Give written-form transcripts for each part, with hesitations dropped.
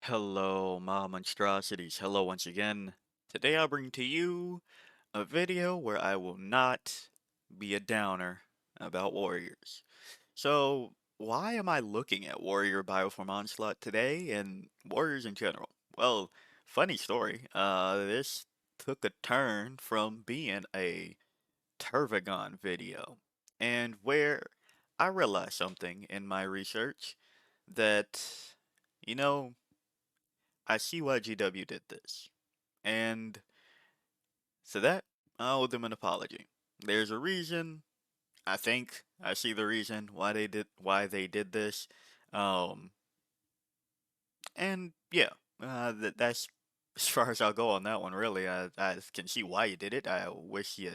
Hello, my monstrosities. Hello once again. Today I'll bring to you a video where I will not be a downer about warriors. So, why am I looking at Warrior Bioform Onslaught today and warriors in general? Well, funny story. This took a turn from being a Turvagon video, and where I realized something in my research that, you know, I see why GW did this. And so that I owe them an apology. There's a reason. I think I see the reason why they did this. Um and yeah, that's as far as I'll go on that one really. I can see why you did it. I wish you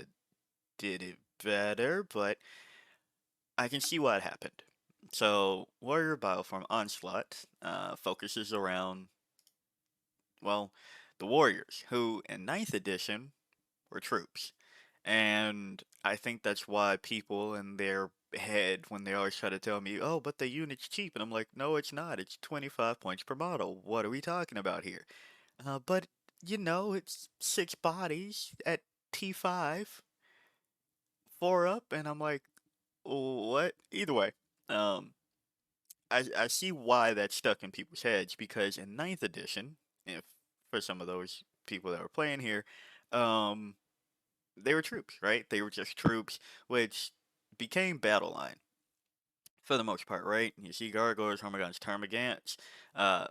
did it better, but I can see why it happened. So, Warrior Bioform Onslaught focuses around, well, the warriors, who in ninth edition were troops. And I think that's why people in their head, when they always try to tell me, oh, but the unit's cheap. And I'm like, no, it's not. It's 25 points per model. What are we talking about here? But, it's six bodies at T5, four up. And I'm like, what? Either way, um, I see why that's stuck in people's heads because in ninth edition, if for some of those people that were playing here, um, they were troops, right? They were just troops, which became battle line for the most part, right? You see gargoyles, hormagaunts, termagants. Uh,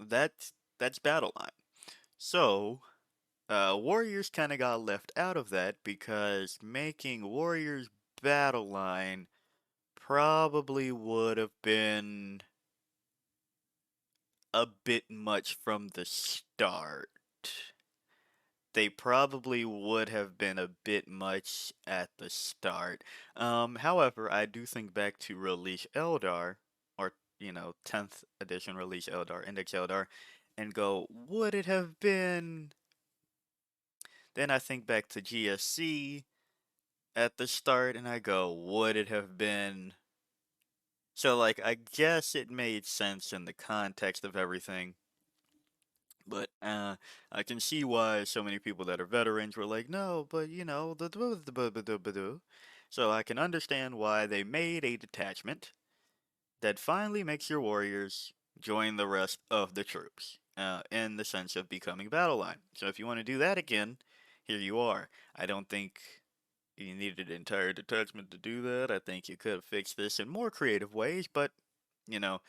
that's battle line. So, warriors kind of got left out of that because making warriors battle line probably would have been a bit much from the start. They probably would have been a bit much at the start. However, I do think back to Release Eldar, or, 10th edition Release Eldar, Index Eldar, and go, would it have been? Then I think back to GSC at the start, and I go, would it have been? So, like, I guess it made sense in the context of everything. But I can see why so many people that are veterans were like, no, but the. So I can understand why they made a detachment that finally makes your warriors join the rest of the troops, in the sense of becoming battle line. So if you want to do that again, here you are. I don't think you needed an entire detachment to do that. I think you could have fixed this in more creative ways, but, you know,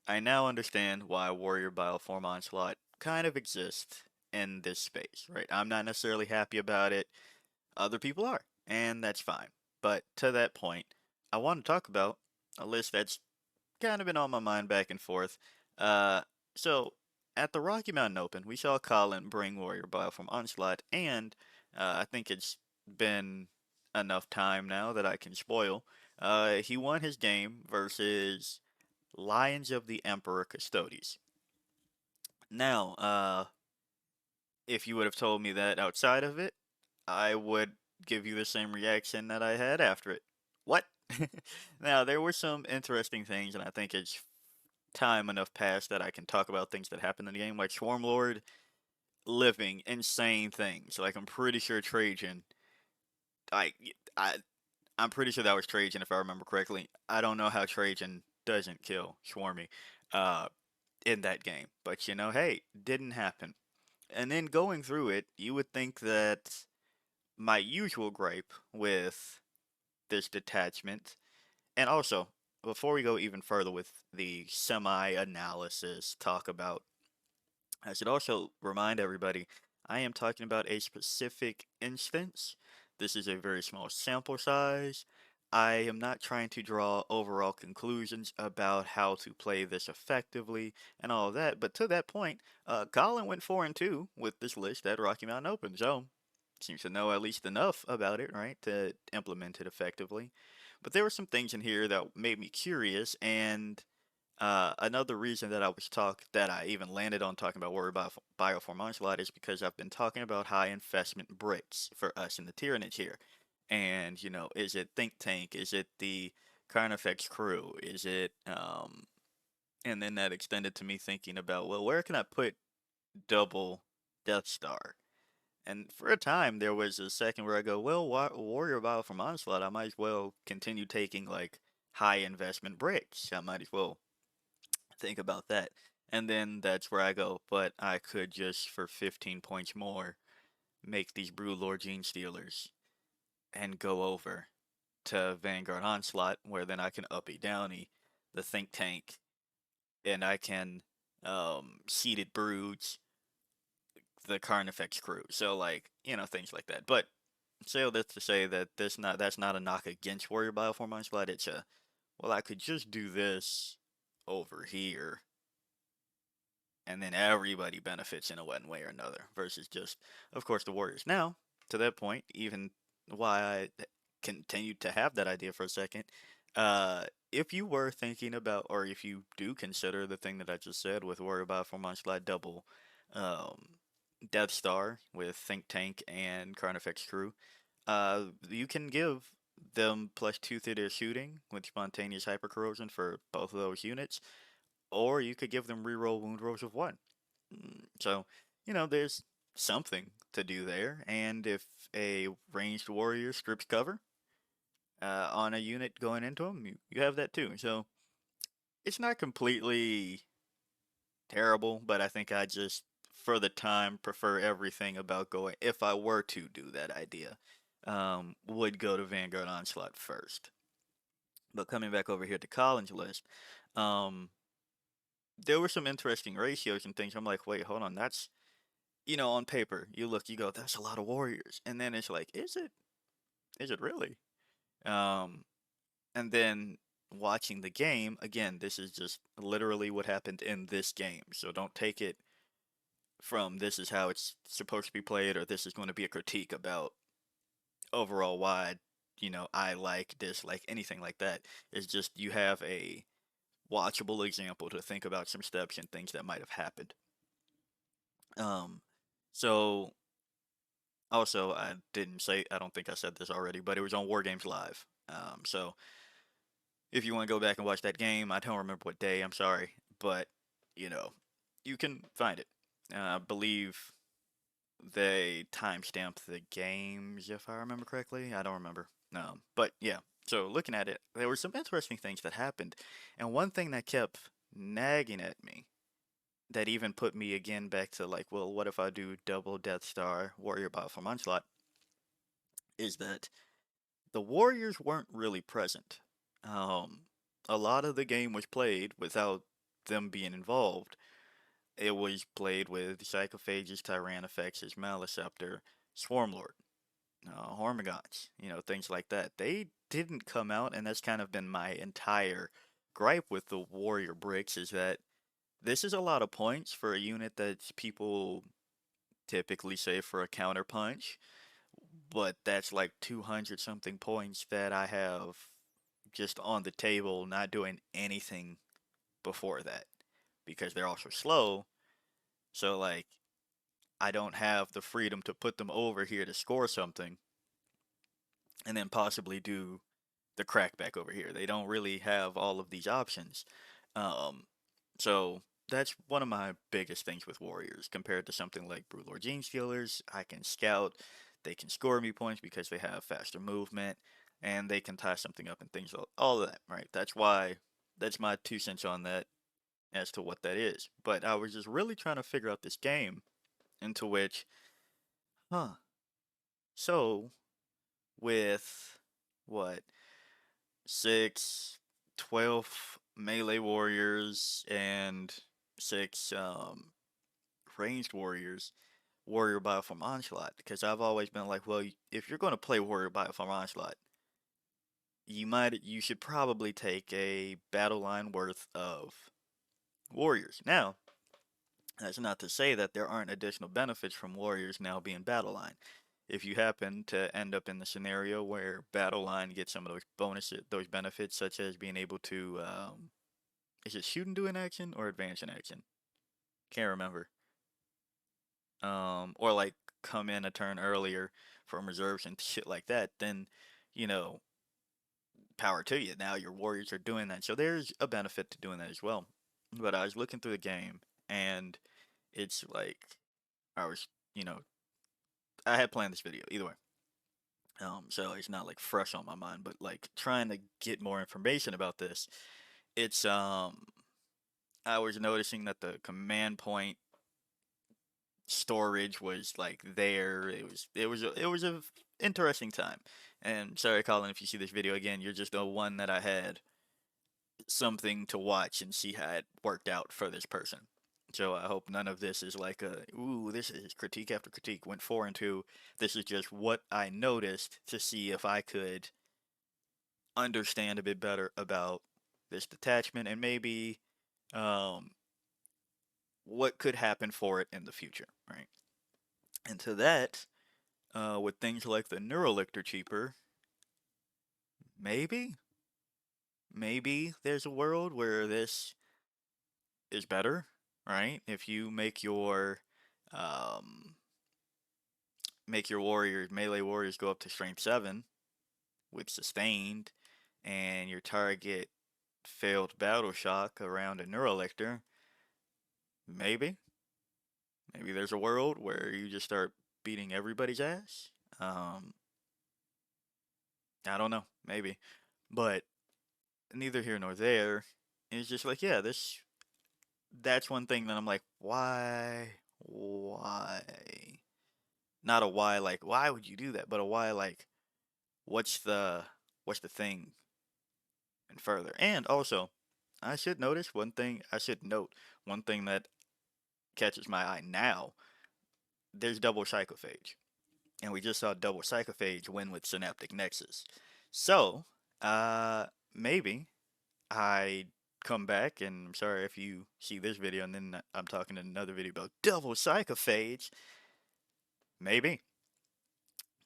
I now understand why Warrior Bioform Onslaught kind of exists in this space, right? I'm not necessarily happy about it. Other people are, and that's fine. But to that point, I want to talk about a list that's kind of been on my mind back and forth. Uh, so at the Rocky Mountain Open, we saw Colin bring Warrior Bioform Onslaught, and I think it's been enough time now that I can spoil. He won his game versus Lions of the Emperor Custodes. Now, if you would have told me that outside of it, I would give you the same reaction that I had after it. What? Now, there were some interesting things, and I think it's time enough passed that I can talk about things that happened in the game, like Swarmlord living insane things. Like, I'm pretty sure Trajan, I, I, I'm pretty sure that was Trajan if I remember correctly. I don't know how Trajan doesn't kill Swarmy, uh, in that game, but hey, didn't happen. And then going through it, you would think that my usual gripe with this detachment, and also, before we go even further with the semi-analysis talk about, I should also remind everybody, I am talking about a specific instance. This is a very small sample size. I am not trying to draw overall conclusions about how to play this effectively and all of that, but to that point, Colin went 4-2 with this list at Rocky Mountain Open, so seems to know at least enough about it, right, to implement it effectively. But there were some things in here that made me curious, and another reason that I even landed on talking about Bioform Onslaught is because I've been talking about high investment bricks for us in the Tyranids here. And, is it Think Tank? Is it the Carnifex crew? Is it And then that extended to me thinking about, well, where can I put double Death Star? And for a time, there was a second where I go, well, Warrior Bio from Onslaught, I might as well continue taking like high investment bricks. I might as well think about that. And then that's where I go, but I could just, for 15 points more, make these Broodlord Gene Stealers and go over to Vanguard Onslaught, where then I can uppy downy the Think Tank, and I can seeded broods the Carnifex crew. So like, things like that. But so that's to say that that's not a knock against Warrior Bioform Onslaught. It's a, well, I could just do this over here, and then everybody benefits in a one way or another, versus just, of course, the Warriors. Now, to that point, even why I continued to have that idea for a second, if you were thinking about, or if you do consider the thing that I just said with Warrior Bioform Onslaught double um, Death Star with Think Tank and Carnifex Crew, you can give them +2 to their shooting with spontaneous hypercorrosion for both of those units, or you could give them reroll wound rolls of 1. So, there's something to do there, and if a ranged warrior strips cover on a unit going into them, you have that too. So, it's not completely terrible, but I think I just, for the time, prefer everything about going, if I were to do that idea, would go to Vanguard Onslaught first. But coming back over here to Colin's list, um, there were some interesting ratios and things. I'm like, wait, hold on, that's, on paper, you look, you go, that's a lot of warriors. And then it's like, is it? Is it really? Um, and then watching the game, again, this is just literally what happened in this game. So don't take it from this is how it's supposed to be played, or this is going to be a critique about overall why, I like, dislike, anything like that. It's just you have a watchable example to think about some steps and things that might have happened. Um, so also I didn't say, I don't think I said this already, but it was on War Games Live. So if you want to go back and watch that game, I don't remember what day, I'm sorry, but you know, you can find it. I believe they timestamped the games, if I remember correctly. I don't remember. But yeah. So looking at it, there were some interesting things that happened, and one thing that kept nagging at me, that even put me again back to like, well, what if I do double Death Star Warrior Bot from Onslaught, is that the Warriors weren't really present. Um, a lot of the game was played without them being involved. It was played with Psychophages, Tyrannifexes, Maleceptor, Swarmlord, Hormigons, things like that. They didn't come out, and that's kind of been my entire gripe with the Warrior Bricks, is that this is a lot of points for a unit that people typically say for a counterpunch, but that's like 200 something points that I have just on the table, not doing anything before that, because they're also slow. So, like, I don't have the freedom to put them over here to score something and then possibly do the crackback over here. They don't really have all of these options. Um, so that's one of my biggest things with Warriors compared to something like Broodlord Gene Stealers. I can scout, they can score me points because they have faster movement, and they can tie something up and things, all of that, right? That's my 2 cents on that as to what that is. But I was just really trying to figure out this game, into which, huh, so with what, six, 12 melee warriors and six ranged warriors, warrior bioform onslaught. Because I've always been like, well, if you're going to play warrior bioform onslaught, you should probably take a battle line worth of warriors. Now, that's not to say that there aren't additional benefits from warriors now being battle line. If you happen to end up in the scenario where battle line gets some of those bonuses, those benefits, such as being able to, is it shoot and do in action or advance in action? Can't remember. Or like come in a turn earlier from reserves and shit like that, then, you know, power to you. Now your warriors are doing that. So there's a benefit to doing that as well. but I was looking through the game, and it's like I was, you know, I had planned this video either way. So it's not like fresh on my mind, but like trying to get more information about this. It's I was noticing that the command point storage was like there. It was a interesting time. And sorry, Colin, if you see this video again, you're just the one that I had something to watch and see how it worked out for this person. So I hope none of this is like a, ooh, this is critique after critique, went four and two. This is just what I noticed to see if I could understand a bit better about this detachment and maybe um, what could happen for it in the future, right? And to that, with things like the Neurolictor cheaper, maybe, maybe there's a world where this is better, right? If you um, make your warriors, melee warriors go up to strength 7 with sustained, and your target failed battle shock around a Neurolictor, maybe. Maybe there's a world where you just start beating everybody's ass. Um, I don't know, maybe. But neither here nor there. It's just like, yeah, that's one thing that I'm like, why? Why? Not a why like why would you do that, but a why like what's the what's the thing and further. And also, I should note one thing that catches my eye now. There's double psychophage. And we just saw double psychophage win with synaptic nexus. So, uh maybe I come back, and I'm sorry if you see this video and then I'm talking in another video about double psychophage. Maybe.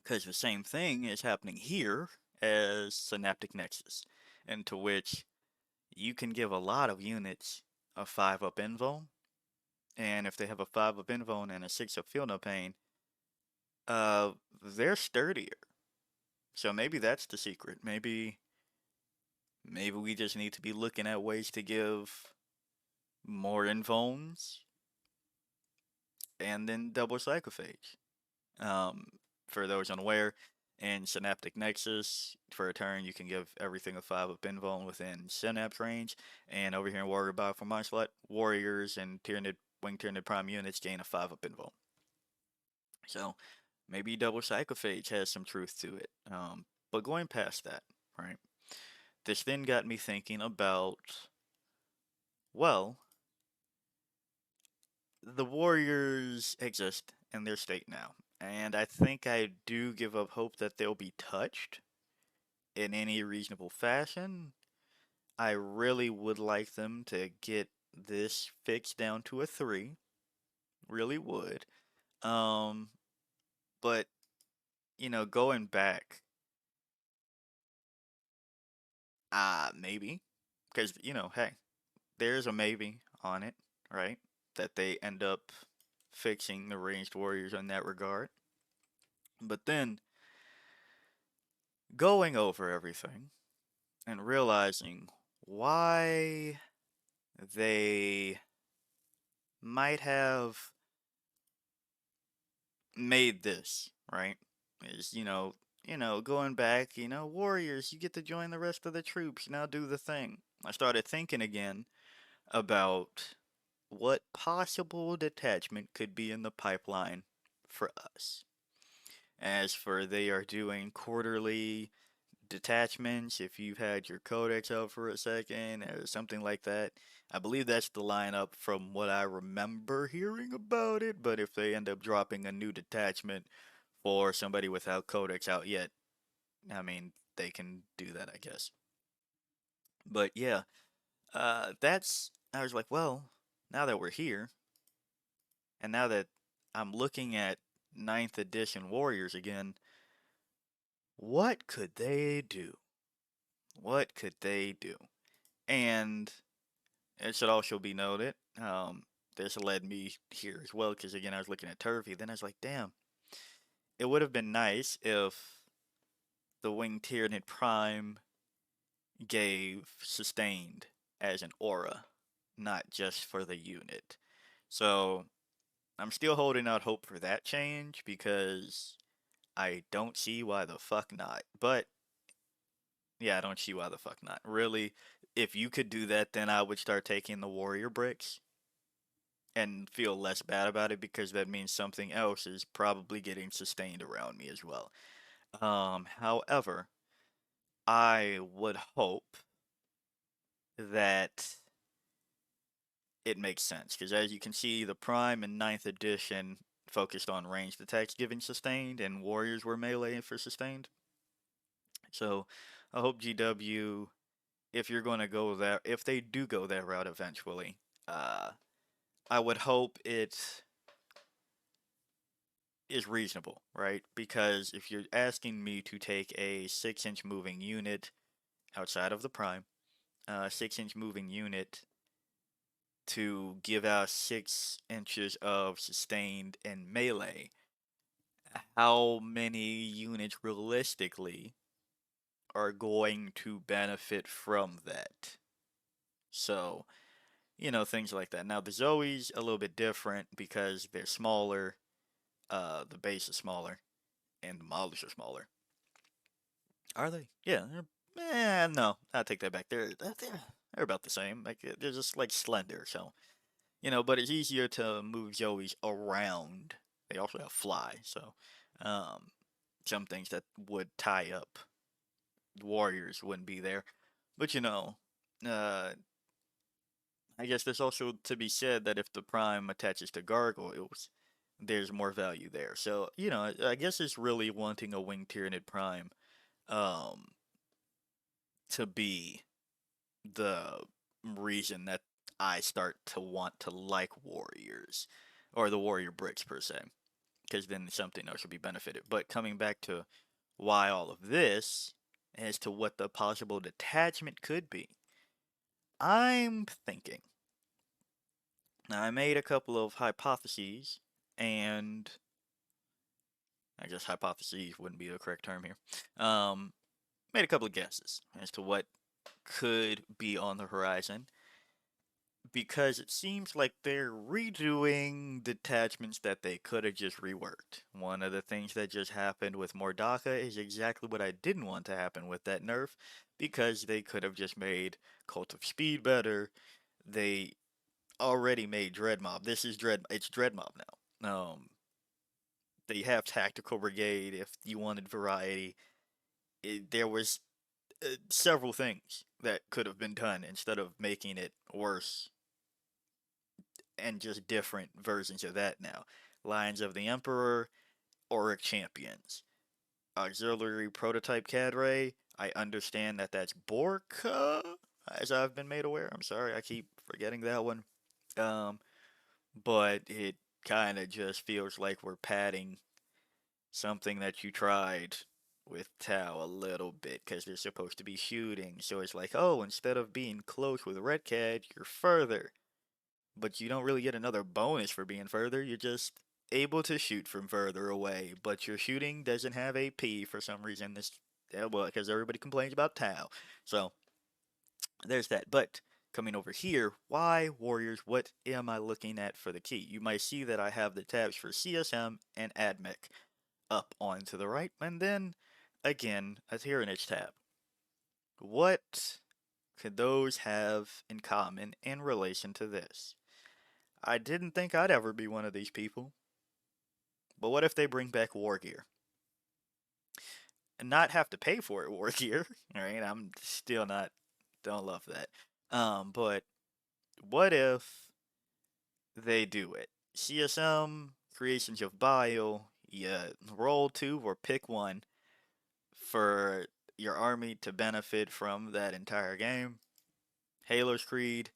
Because the same thing is happening here as synaptic nexus, into which you can give a lot of units a 5 up invuln, and if they have a 5 up invuln and a 6 up feel no pain, uh, they're sturdier. So maybe that's the secret. Maybe we just need to be looking at ways to give more invulns and then double psychophage. Um, for those unaware, in Synaptic Nexus, for a turn, you can give everything a 5 up invuln within Synapse range. And over here in Warrior Bioform Onslaught, Warriors and Tyranid, Wing Tyranid Prime units gain a 5 up invuln. So maybe double Psychophage has some truth to it. But going past that, right? This then got me thinking about, well, the Warriors exist in their state now. And I think I do give up hope that they'll be touched in any reasonable fashion. I really would like them to get this fixed down to a 3. Really would. Um, but, going back, maybe. Because, hey, there's a maybe on it, right? That they end up fixing the ranged warriors in that regard. But then, going over everything and realizing why they might have made this, right? Is, going back, warriors, you get to join the rest of the troops, now do the thing. I started thinking again about what possible detachment could be in the pipeline for us. As for they are doing quarterly detachments, if you've had your codex out for a second or something like that. I believe that's the lineup from what I remember hearing about it, but if they end up dropping a new detachment for somebody without codex out yet, I mean, they can do that, I guess. But yeah, I was like, well, now that we're here, and now that I'm looking at ninth edition Warriors again, what could they do? What could they do? And it should also be noted, this led me here as well, because again, I was looking at Turvey, then I was like, damn, it would have been nice if the Wing Tyranid Prime gave Sustained as an aura. not just for the unit. So I'm still holding out hope for that change because I don't see why the fuck not. But yeah, I don't see why the fuck not. Really, if you could do that, then I would start taking the warrior bricks and feel less bad about it because that means something else is probably getting sustained around me as well. However, I would hope that it makes sense because as you can see, the Prime and Ninth Edition focused on ranged attacks giving sustained, and warriors were melee for sustained. So I hope GW, if you're going to go that, if they do go that route eventually, uh, I would hope it is reasonable, right? Because if you're asking me to take a 6-inch moving unit outside of the Prime, 6-inch moving unit to give out 6 inches of sustained and melee, how many units realistically are going to benefit from that? So, things like that. Now, the Zoe's a little bit different because they're smaller, the base is smaller, and the models are smaller. Are they? Yeah. No, I'll take that back. They're about the same. Like they're just like slender. So but it's easier to move Joeys around. They also have fly, so um, some things that would tie up warriors wouldn't be there. But uh, I guess there's also to be said that if the prime attaches to gargoyles, there's more value there. So I guess it's really wanting a winged Tyranid prime um, to be the reason that I start to want to like warriors or the warrior bricks per se, because then something else would be benefited. But coming back to why all of this as to what the possible detachment could be, I'm thinking. Now, I made a couple of hypotheses, and I guess hypotheses wouldn't be the correct term here. Made a couple of guesses as to what could be on the horizon, because it seems like they're redoing detachments that they could have just reworked. One of the things that just happened with Mordaka is exactly what I didn't want to happen with that nerf, because they could have just made Cult of Speed better. They already made Dreadmob. It's Dreadmob now. They have Tactical Brigade if you wanted variety. There was several things that could have been done instead of making it worse and just different versions of that now. Lions of the Emperor, Auric Champions. Auxiliary Prototype Cadre, I understand that that's Borka, as I've been made aware. I'm sorry, I keep forgetting that one. Um, but it kind of just feels like we're padding something that you tried with Tau a little bit because they're supposed to be shooting. So it's like, oh, instead of being close with Red Cat, you're further, but you don't really get another bonus for being further. You're just able to shoot from further away, but your shooting doesn't have AP for some reason. Well, because everybody complains about Tau. So there's that. But coming over here, why Warriors? What am I looking at for the key? You might see that I have the tabs for CSM and AdMech up onto the right, and then again a Tyranids tab. What could those have in common in relation to this? I didn't think I'd ever be one of these people. But what if they bring back Wargear? And not have to pay for it, Wargear. Alright, I'm still not, don't love that. But what if they do it? CSM, Creations of Bio, yeah, roll two or pick one for your army to benefit from that entire game. Halo's Creed,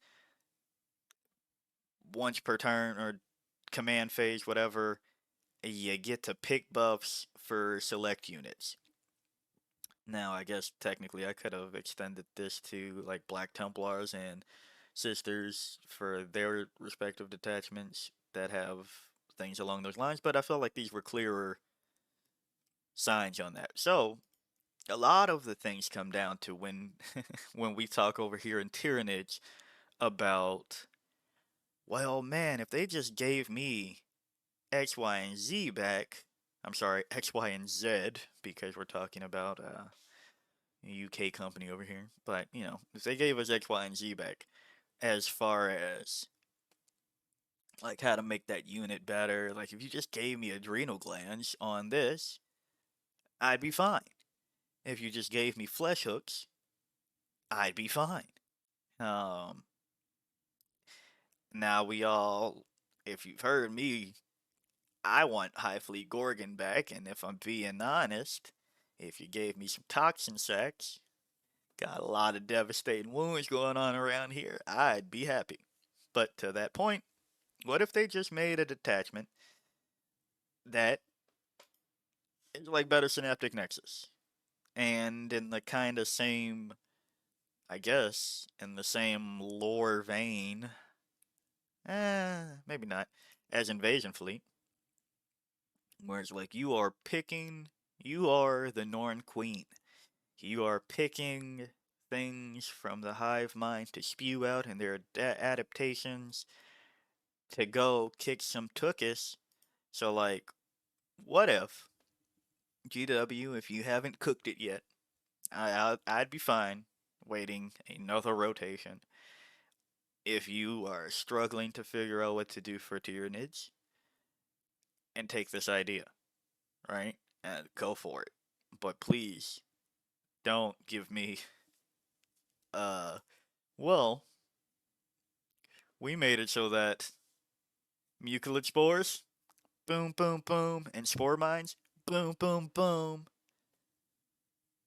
once per turn or command phase, whatever, you get to pick buffs for select units. Now, I guess technically I could have extended this to like Black Templars and Sisters for their respective detachments that have things along those lines, but I felt like these were clearer signs on that. So, a lot of the things come down to when when we talk over here in Tyranids about well, man, if they just gave me X, Y, and Z back, I'm sorry, X, Y, and Z, because we're talking about a UK company over here. But, if they gave us X, Y, and Z back, as far as like how to make that unit better, like if you just gave me adrenal glands on this, I'd be fine. If you just gave me flesh hooks, I'd be fine. Um, Now if you've heard me, I want High Fleet Gorgon back, and if I'm being honest, if you gave me some toxin sacks, got a lot of devastating wounds going on around here, I'd be happy. But to that point, what if they just made a detachment that is like better Synaptic Nexus? And in the kind of same, I guess, in the same lore vein, maybe not, as Invasion Fleet, where it's like you are the Norn Queen. You are picking things from the hive mind to spew out, and their adaptations to go kick some tuchus. So, like, what if GW, if you haven't cooked it yet, I'd be fine waiting another rotation. If you are struggling to figure out what to do for Tyranids, and take this idea, right? And go for it. But please don't give me uh well, we made it so that mucilid spores, boom boom boom, and spore mines, boom boom boom.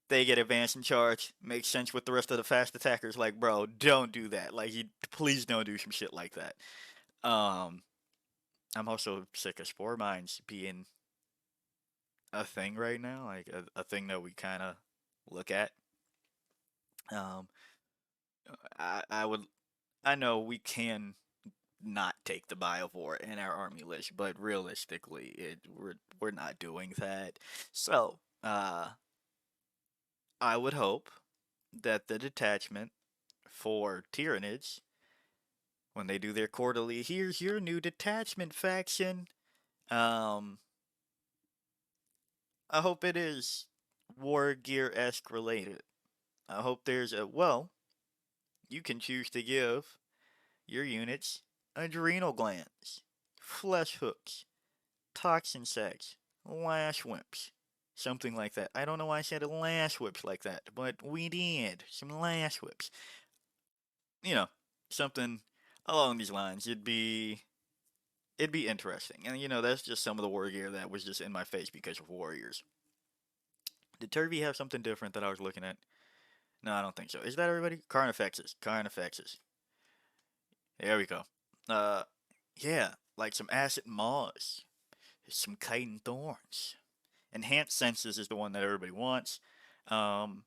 They get advanced in charge. Makes sense with the rest of the fast attackers. Like, bro, don't do that. Like, you please don't do some shit like that. Um, I'm also sick of spore mines being a thing right now, like a thing that we kind of look at. Um, I would I know we can not take the Biovore in our army list, but realistically, we're not doing that. So, I would hope that the detachment for Tyranids, when they do their quarterly, here's your new detachment faction. Um, I hope it is Wargear esque related. I hope there's you can choose to give your units adrenal glands, flesh hooks, toxin sacks, lash whips, something like that. I don't know why I said lash whips like that, but we did some lash whips. You know, something along these lines. It'd be interesting, and that's just some of the war gear that was just in my face because of warriors. Did Turvy have something different that I was looking at? No, I don't think so. Is that everybody? Carnifexes. Carnifexes. There we go. Uh, yeah, like some acid moss, some chitin thorns. Enhanced senses is the one that everybody wants. Um,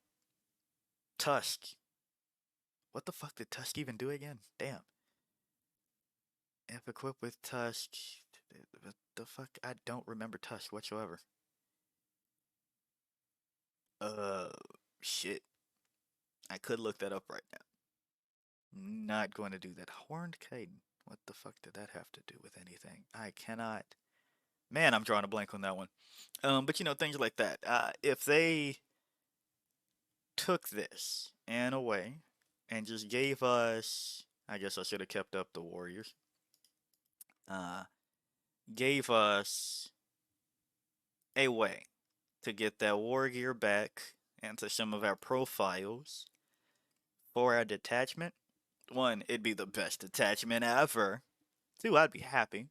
Tusk. What the fuck did Tusk even do again? Damn. If equipped with Tusk, what the fuck? I don't remember Tusk whatsoever. Uh, Shit. I could look that up right now. Not going to do that. Horned Chitin. What the fuck did that have to do with anything? I cannot. Man, I'm drawing a blank on that one. But things like that. If they took this in a way and just gave us, I guess I should have kept up the Warriors. Uh, Gave us a way to get that war gear back into some of our profiles for our detachment. One, it'd be the best detachment ever. Two, I'd be happy,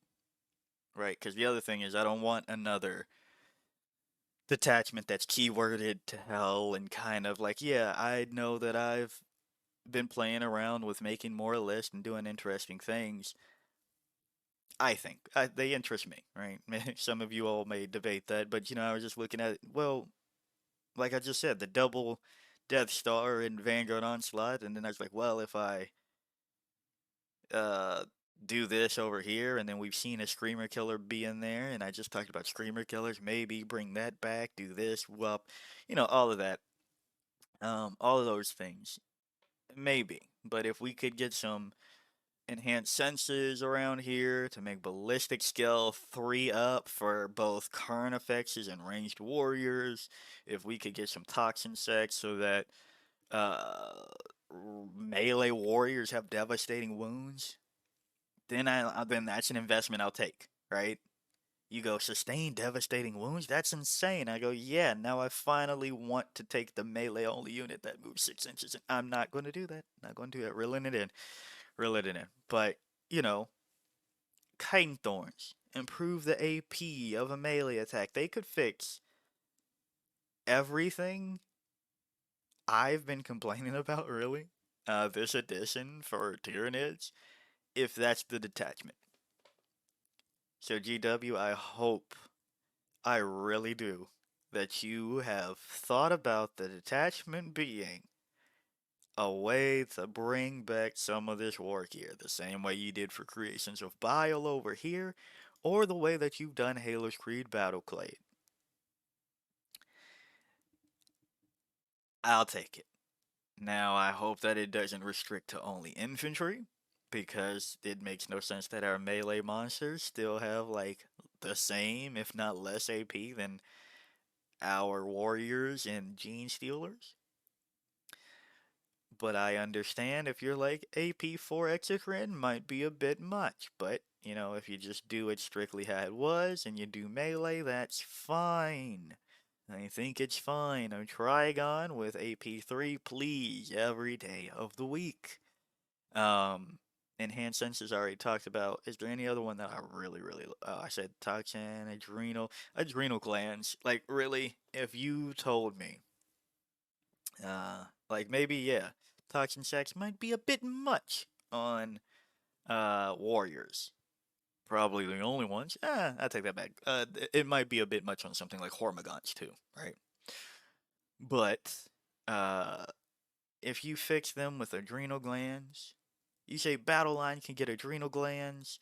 right? Because the other thing is, I don't want another detachment that's keyworded to hell and kind of like, yeah, I know that I've been playing around with making more lists and doing interesting things. I think they interest me, right? Some of you all may debate that, but I was just looking at it. Well, like I just said, the double Death Star and Vanguard Onslaught, and then I was like, well, if I uh do this over here, and then we've seen a Screamer Killer be in there, and I just talked about Screamer Killers, maybe bring that back, do this, well, all of that, all of those things, maybe. But if we could get some enhanced senses around here to make ballistic skill 3 up for both current effects and ranged warriors. If we could get some toxin sets so that uh, melee warriors have devastating wounds, then that's an investment I'll take, right? You go, sustain devastating wounds? That's insane. I go, yeah, now I finally want to take the melee only unit that moves 6 inches. And I'm not going to do that. Not going to do that. Reeling it in. Reeling it in. But, you know, Chitin Thorns improve the AP of a melee attack. They could fix everything I've been complaining about, really. This edition for Tyranids, if that's the detachment. So, GW, I hope, I really do, that you have thought about the detachment being a way to bring back some of this Wargear, the same way you did for Creations of Bile over here, or the way that you've done Halo's Creed Battleclade. I'll take it. Now, I hope that it doesn't restrict to only infantry, because it makes no sense that our melee monsters still have, like, the same, if not less AP than our warriors and gene stealers. But I understand if you're like AP4 Exocrine might be a bit much. But, you know, if you just do it strictly how it was and you do melee, that's fine. I think it's fine. A Trigon with AP3, please, every day of the week. Enhanced senses I already talked about. Is there any other one that I really, I said toxin, adrenal glands. Like, really, if you told me like maybe yeah, toxin sacks might be a bit much on warriors. Probably the only ones. I take that back. It might be a bit much on something like Hormigons too, right? But uh, if you fix them with adrenal glands, you say battle line can get adrenal glands,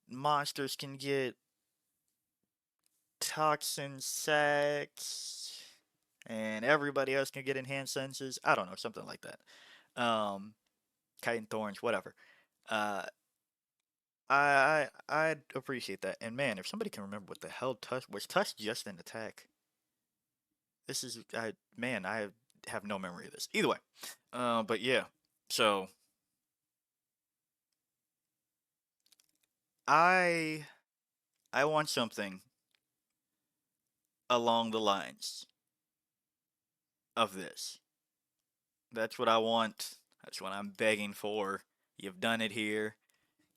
monsters can get toxin sacks, and everybody else can get enhanced senses. I don't know, something like that. Chitin Thorns, whatever. Uh, I'd appreciate that. And man, if somebody can remember what the hell Tusk was, Tusk just an attack. This is I have no memory of this. Either way, but yeah. So I I want something along the lines of this. That's what I want. That's what I'm begging for. You've done it here.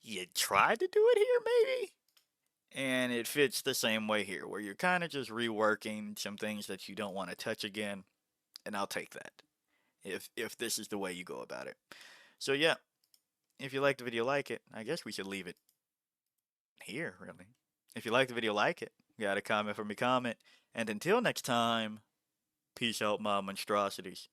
You tried to do it here, maybe? And it fits the same way here, where you're kind of just reworking some things that you don't want to touch again, and I'll take that if this is the way you go about it. So yeah, if you like the video, like it. I guess we should leave it here, really. If you like the video, like it. Got a comment from me, comment. And until next time, peace out, my monstrosities.